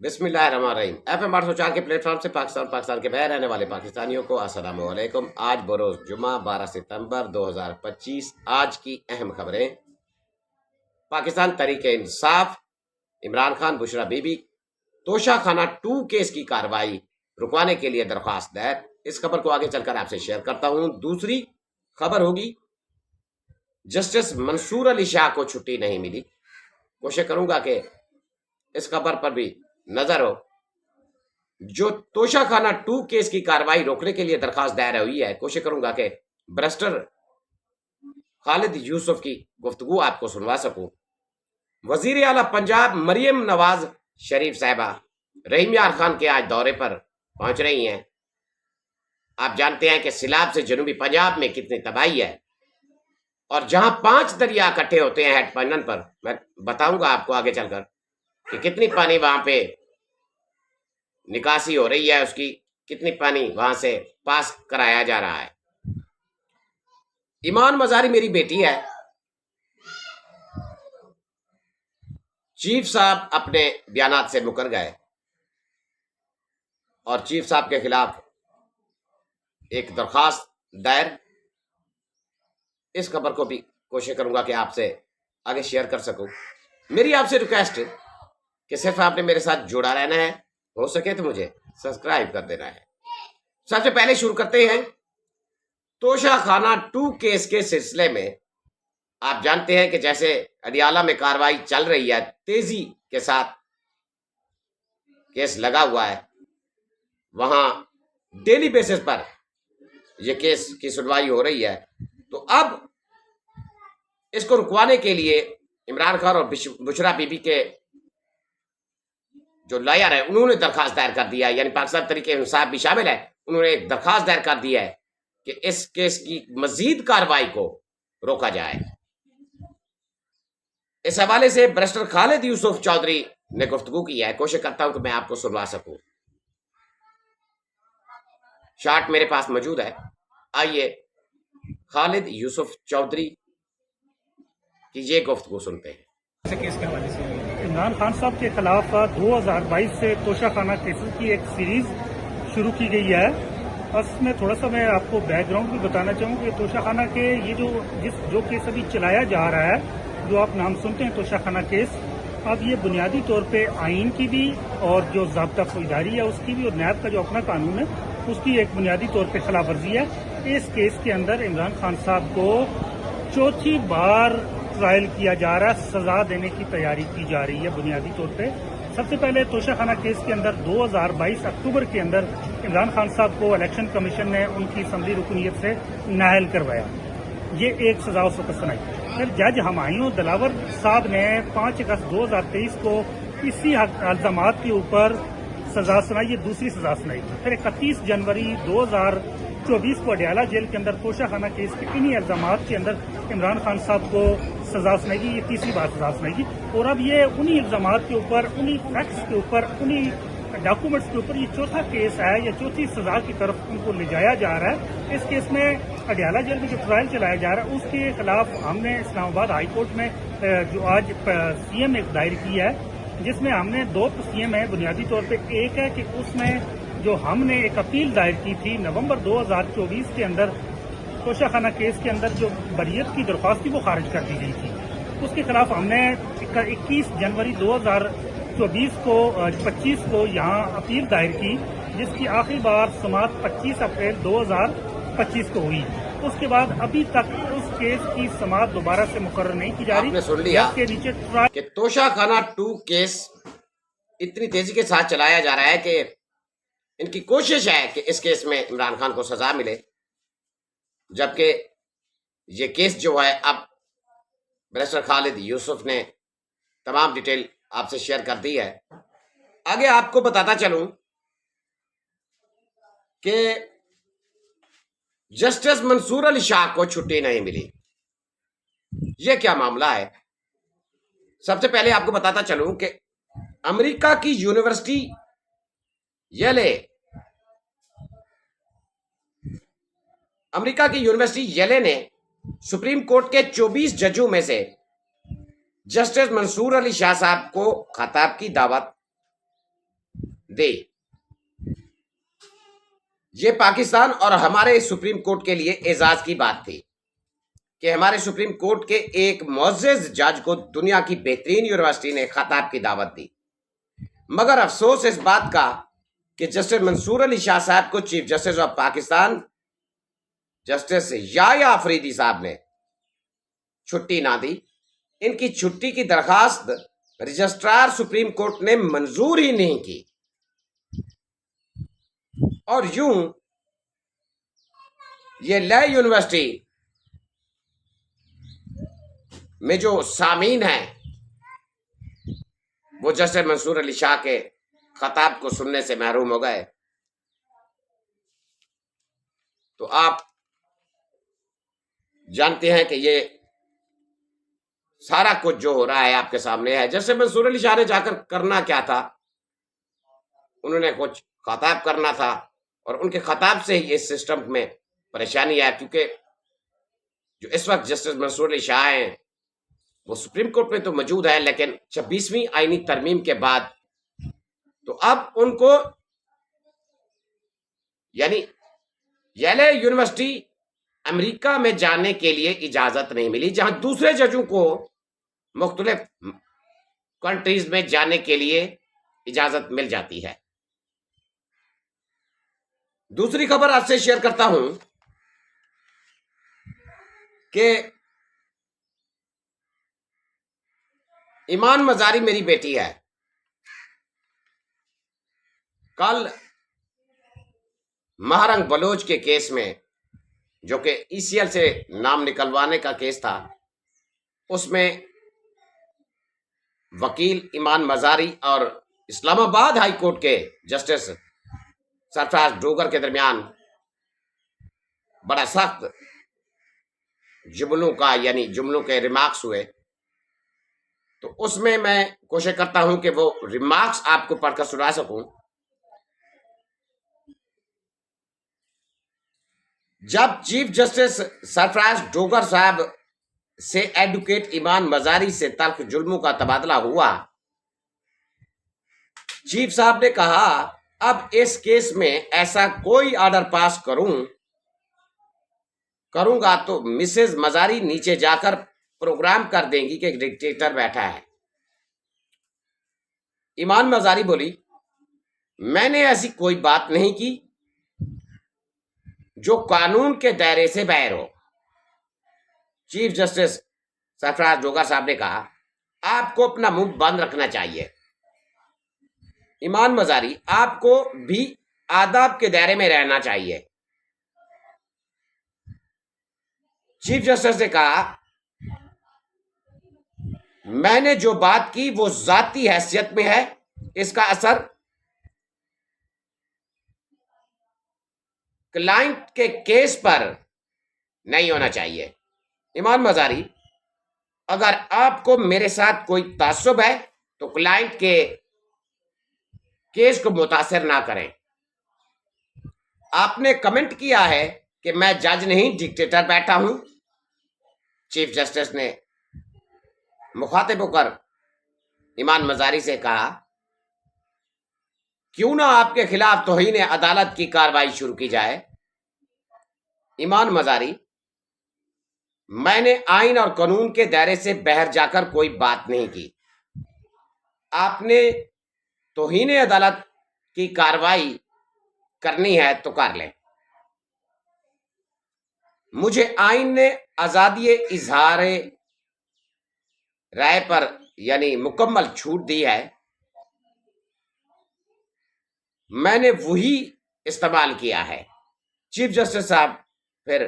बिस्मिल्लाहिर्रहमानिर्रहीम। FM 804 के platform से पाकिस्तान के बाहर रहने वाले पाकिस्तानियों को अस्सलाम वालेकुम। आज बरोज़ जुमा 12 सितंबर 2025। आज की अहम खबरें। पाकिस्तान तहरीक इंसाफ, इमरान खान बुशरा बीबी तोशा खाना 2 केस की कार्रवाई रुकवाने के लिए दरख्वास्त दायर। इस खबर को आगे चलकर आपसे शेयर करता हूं। दूसरी खबर होगी, जस्टिस मंसूर अली शाह को छुट्टी नहीं मिली। कोशिश करूंगा कि इस खबर पर भी नजर हो। जो तोशा खाना 2 केस की कार्रवाई रोकने के लिए दरखास्त दायर हुई है, कोशिश करूंगा कि बैरिस्टर खालिद यूसुफ की गुफ्तगू आपको सुनवा सकूं। वजीर आला पंजाब मरियम नवाज शरीफ साहिबा रहीम यार खान के आज दौरे पर पहुंच रही हैं। आप जानते हैं कि सिलाब से जनूबी पंजाब में कितनी तबाही है, और जहां 5 दरिया इकट्ठे होते हैं हेडपैनन पर, मैं बताऊंगा आपको आगे चलकर कि कितनी पानी वहां पे निकासी हो रही है, उसकी कितनी पानी वहां से पास कराया जा रहा है। ईमान मजारी मेरी बेटी है। चीफ साहब अपने बयानात से मुकर गए और चीफ साहब के खिलाफ एक दरखास्त दायर। इस खबर को भी कोशिश करूंगा कि आपसे आगे शेयर कर सकूं। मेरी आपसे रिक्वेस्ट कि सिर्फ आपने मेरे साथ जुड़ा रहना है, हो सके तो मुझे सब्सक्राइब कर देना है। सबसे पहले शुरू करते हैं तोशा खाना 2 केस के सिलसिले में। आप जानते हैं कि जैसे अडियाला में कार्रवाई चल रही है, तेजी के साथ केस लगा हुआ है, वहां डेली बेसिस पर यह केस की सुनवाई हो रही है। तो अब इसको रुकवाने के लिए इमरान खान और बुशरा बीबी के जो लॉयर है, उन्होंने दरखास्त दायर कर दिया है, यानी पाकिस्तान तहरीक इंसाफ भी शामिल है। उन्होंने एक दरखास्त दायर कर दिया है कि इस केस की मजीद कार्रवाई को रोका जाए। इस हवाले से बैरिस्टर खालिद यूसुफ चौधरी ने गुफ्तगू की है। कोशिश करता हूं कि मैं आपको सुनवा सकूं। शार्ट मेरे पास मौजूद है। आइए खालिद यूसुफ चौधरी की ये गुफ्तगू सुनते हैं। इमरान खान साहब के खिलाफ 2022 से तोशा खाना केसेस की एक सीरीज शुरू की गई है। उसमें थोड़ा सा मैं आपको बैकग्राउंड भी बताना चाहूँ कि तोशा खाना के ये जो केस अभी चलाया जा रहा है, जो आप नाम सुनते हैं तोशा खाना केस, अब ये बुनियादी तौर पे आइन की भी और जो ज़ाब्ता फौजदारी है उसकी भी, और नैब का जो अपना कानून है उसकी एक बुनियादी तौर पे खिलाफ वर्जी है। इस केस के अंदर इमरान खान साहब को 4थी बार ट्रायल किया जा रहा है, सजा देने की तैयारी की जा रही है बुनियादी तौर पे। सबसे पहले तोशा खाना केस के अंदर 2022 अक्टूबर के अंदर इमरान खान साहब को इलेक्शन कमीशन ने उनकी असम्बली रुकनीत से नाअहल करवाया। ये एक सजा उस वक्त सुनाई। फिर जज हमायूं दिलावर साहब ने 5 अगस्त 2023 को इसी इल्जामात के ऊपर सजा सुनाई, ये दूसरी सजा सुनाई। फिर 31 जनवरी 2024 को अडियाला जेल के अंदर तोशा खाना केस के इन्हीं इल्जामात के अंदर इमरान खान साहब को सजा सुनाएगी, ये तीसरी बार सजा सुनाएगी। और अब ये उन्हीं इल्जामात के ऊपर, उन्हीं फैक्ट्स के ऊपर, उन्हीं डॉक्यूमेंट्स के ऊपर ये चौथा केस है, या चौथी सजा की तरफ उनको ले जाया जा रहा है। इस केस में अडियाला जेल में जो ट्रायल चलाया जा रहा है उसके खिलाफ हमने इस्लामाबाद हाई कोर्ट में जो आज सीएम ने दायर की है, जिसमें हमने 2 सीएम है। बुनियादी तौर पे एक है कि उसमें जो हमने एक अपील दायर की थी नवंबर 2024 के अंदर तोशा खाना केस के अंदर, जो बरियत की दरख्वास्त थी वो खारिज कर दी गई थी। उसके खिलाफ हमने 21 जनवरी 2024 को 25 को यहाँ अपील दायर की, जिसकी आखिरी बार समाअत 25 अप्रैल 2025 को हुई। उसके बाद अभी तक उस केस की समाअत दोबारा से मुकर्रर नहीं की जा रही। आपने सुन लिया के नीचे कि तोशा खाना 2 केस इतनी तेजी के साथ चलाया जा रहा है कि इनकी कोशिश है कि इस केस में इमरान खान को सजा मिले, जबकि ये केस जो है अब बैरिस्टर खालिद यूसुफ ने तमाम डिटेल आपसे शेयर कर दी है। आगे आपको बताता चलूं कि जस्टिस मंसूर अली शाह को छुट्टी नहीं मिली। यह क्या मामला है? सबसे पहले आपको बताता चलूं कि अमेरिका की यूनिवर्सिटी येले ने सुप्रीम कोर्ट के 24 जजों में से जस्टिस मंसूर अली शाह साहब को खिताब की दावत दी। ये पाकिस्तान और हमारे सुप्रीम कोर्ट के लिए एजाज की बात थी कि हमारे सुप्रीम कोर्ट के एक मुअज़्ज़ज़ जज को दुनिया की बेहतरीन यूनिवर्सिटी ने खिताब की दावत दी। मगर अफसोस इस बात का कि जस्टिस मंसूर अली शाह साहब को chief justice of Pakistan justice Yahya Afridi साहब ने छुट्टी ना दी। इनकी छुट्टी की दरखास्त रजिस्ट्रार सुप्रीम कोर्ट ने मंजूर ही नहीं की और यूं ये लय यूनिवर्सिटी में जो सामीन हैं वो जस्टिस मंसूर अली शाह के खिताब को सुनने से महरूम हो गए। तो आप जानते हैं कि ये सारा कुछ जो हो रहा है आपके सामने है। जस्टिस मंसूर अली शाह ने जाकर करना क्या था, उन्होंने कुछ खिताब करना था और उनके खिताब से ही इस सिस्टम में परेशानी है, क्योंकि जो इस वक्त जस्टिस मंसूर अली शाह हैं वो सुप्रीम कोर्ट में तो मौजूद है, लेकिन 26वीं आईनी तरमीम के बाद तो अब उनको यानी येले यूनिवर्सिटी अमेरिका में जाने के लिए इजाजत नहीं मिली, जहां दूसरे जजों को मुख्तलिफ कंट्रीज में जाने के लिए इजाजत मिल जाती है। दूसरी खबर आपसे शेयर करता हूं कि ईमान मजारी मेरी बेटी है। कल महारंग बलोच के केस में, जो कि ईसीएल से नाम निकलवाने का केस था, उसमें वकील ईमान मजारी और इस्लामाबाद हाई कोर्ट के जस्टिस सरफराज डोगर के दरमियान बड़ा सख्त जुमलों के रिमार्क्स हुए। तो उसमें मैं कोशिश करता हूं कि वो रिमार्क्स आपको पढ़कर सुना सकूं। जब चीफ जस्टिस सरफराज डोगर साहब से एडवोकेट ईमान मजारी से तल्ख जुल्मों का तबादला हुआ, चीफ साहब ने कहा अब इस केस में ऐसा कोई ऑर्डर पास करूंगा तो मिसेज मजारी नीचे जाकर प्रोग्राम कर देंगी कि एक डिक्टेटर बैठा है। ईमान मजारी बोली, मैंने ऐसी कोई बात नहीं की जो कानून के दायरे से बाहर हो। चीफ जस्टिस सरफराज डोगर साहब ने कहा आपको अपना मुंह बंद रखना चाहिए। ईमान मजारी, आपको भी आदाब के दायरे में रहना चाहिए। चीफ जस्टिस ने कहा मैंने जो बात की वो जाती हैसियत में है, इसका असर क्लाइंट के केस पर नहीं होना चाहिए। ईमान मजारी, अगर आपको मेरे साथ कोई तासुब है तो क्लाइंट के केस को मुतासिर ना करें। आपने कमेंट किया है कि मैं जज नहीं डिक्टेटर बैठा हूं। चीफ जस्टिस ने मुखातिब होकर ईमान मजारी से कहा क्यों ना आपके खिलाफ तौहीन अदालत की कार्रवाई शुरू की जाए। ईमान मजारी, मैंने आइन और कानून के दायरे से बाहर जाकर कोई बात नहीं की। आपने तौहीन अदालत की कार्रवाई करनी है तो कर लें। मुझे आइन ने आजादी इजहार राय पर यानी मुकम्मल छूट दी है, मैंने वही इस्तेमाल किया है। चीफ जस्टिस साहब फिर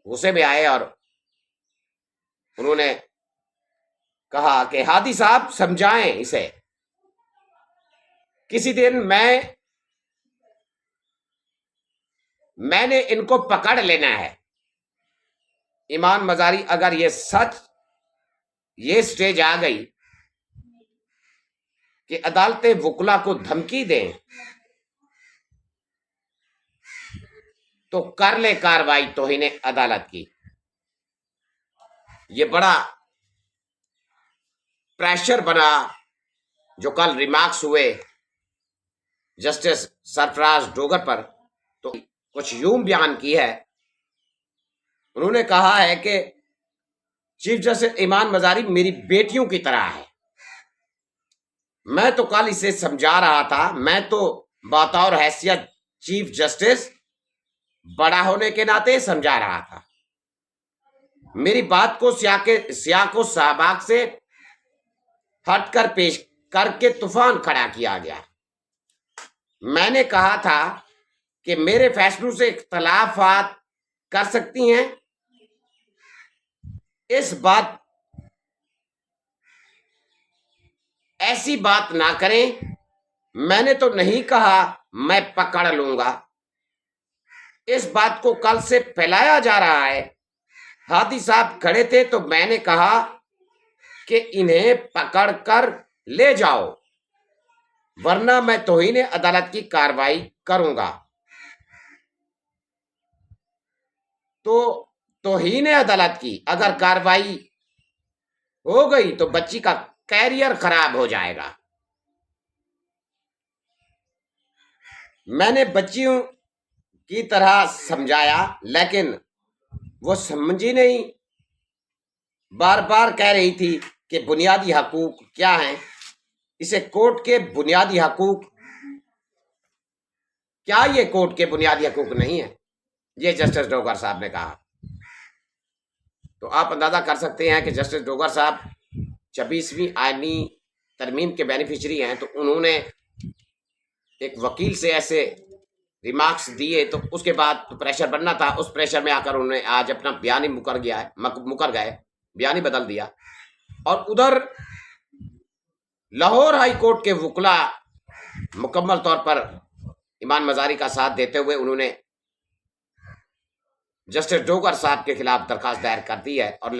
गुस्से में आए और उन्होंने कहा कि हादी साहब समझाएं इसे, किसी दिन मैंने इनको पकड़ लेना है। ईमान मजारी, अगर ये स्टेज आ गई कि अदालतें वकला को धमकी दें तो कर ले कार्रवाई तौहीन अदालत की। ये बड़ा प्रेशर बना जो कल रिमार्क्स हुए जस्टिस सरफराज डोगर पर तो कुछ यूं बयान की है। उन्होंने कहा है कि चीफ जस्टिस ईमान मजारी मेरी बेटियों की तरह है। मैं तो कल इसे समझा रहा था, मैं तो बतौर हैसियत चीफ जस्टिस बड़ा होने के नाते समझा रहा था। मेरी बात को सियाको साबाक से हटकर पेश करके तूफान खड़ा किया गया। मैंने कहा था कि मेरे फैसलों से इख्तलाफात कर सकती हैं, ऐसी बात ना करें। मैंने तो नहीं कहा मैं पकड़ लूंगा। इस बात को कल से फैलाया जा रहा है। हादी साहब खड़े थे तो मैंने कहा कि इन्हें पकड़ कर ले जाओ, वरना मैं तौहीन अदालत की कार्रवाई करूंगा। तो तौहीन अदालत की अगर कार्रवाई हो गई तो बच्ची का कैरियर खराब हो जाएगा। मैंने बच्चियों की तरह समझाया, लेकिन वो समझी नहीं। बार बार कह रही थी कि बुनियादी हकूक क्या हैं। इसे कोर्ट के बुनियादी हकूक, क्या ये कोर्ट के बुनियादी हकूक नहीं है? ये जस्टिस डोगर साहब ने कहा। तो आप अंदाजा कर सकते हैं कि जस्टिस डोगर साहब 26वीं आईनी तरमीम के बेनिफिशरी हैं। तो उन्होंने एक वकील से ऐसे रिमार्क्स दिए तो उसके बाद तो प्रेशर बनना था। उस प्रेशर में आकर उन्होंने आज अपना बयान ही मुकर गए, बयान ही बदल दिया। और उधर लाहौर हाई कोर्ट के वकला मुकम्मल तौर पर ईमान मजारी का साथ देते हुए उन्होंने जस्टिस डोगर साहब के खिलाफ दरखास्त दायर कर दी है और